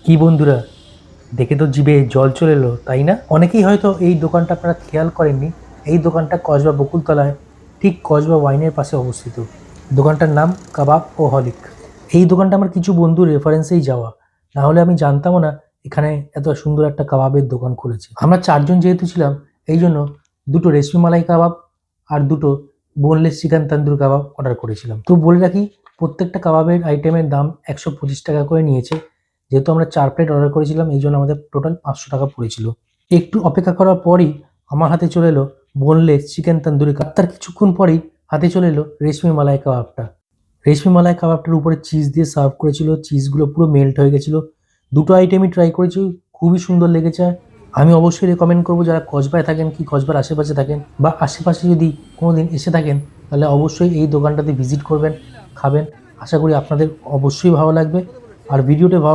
কি বন্ধুরা, দেখে তো জিভে জল চলে এলো, তাই না? অনেকেই হয়তো এই দোকানটা আপনারা খেয়াল করেননি। এই দোকানটা কসবা বকুলতলায়, ঠিক কসবা ওয়াইনের পাশে অবস্থিত। দোকানটার নাম কাবাব ও হলিক। এই দোকানটা আমার কিছু বন্ধুর রেফারেন্সেই যাওয়া, না হলে আমি জানতামও না এখানে এত সুন্দর একটা কাবাবের দোকান খুলেছে। আমরা চারজন যেহেতু ছিলাম, এই জন্য দুটো রেশমি মালাই কাবাব আর দুটো বোনলেস চিকেন তন্দুর কাবাব অর্ডার করেছিলাম। তো বলে রাখি, প্রত্যেকটা কাবাবের আইটেমের দাম 125 টাকা করে নিয়েছে। যেহেতু আমরা 4 প্লেট অর্ডার করেছিলাম, এই জন্য আমাদের টোটাল 500 টাকা পড়েছিল। একটু অপেক্ষা করার পরই আমার হাতে চলে এলো বোনলেস চিকেন তন্দুরি কাবাব। তার কিছুক্ষণ পরেই হাতে চলে এলো রেশমি মালাই কাবাবটা। রেশমি মালাই কাবাবটার উপরে চিজ দিয়ে সার্ভ করেছিল, চিজগুলো পুরো মেল্ট হয়ে গেছিলো। দুটো আইটেমই ট্রাই করেছি, খুবই সুন্দর লেগেছে। আমি অবশ্যই রেকমেন্ড করবো, যারা কসবায় থাকেন কি কসবার আশেপাশে থাকেন বা আশেপাশে যদি কোনোদিন এসে থাকেন, তাহলে অবশ্যই এই দোকানটাতে ভিজিট করবেন, খাবেন। আশা করি আপনাদের অবশ্যই ভালো লাগবে। আর ভিডিওটা ভালো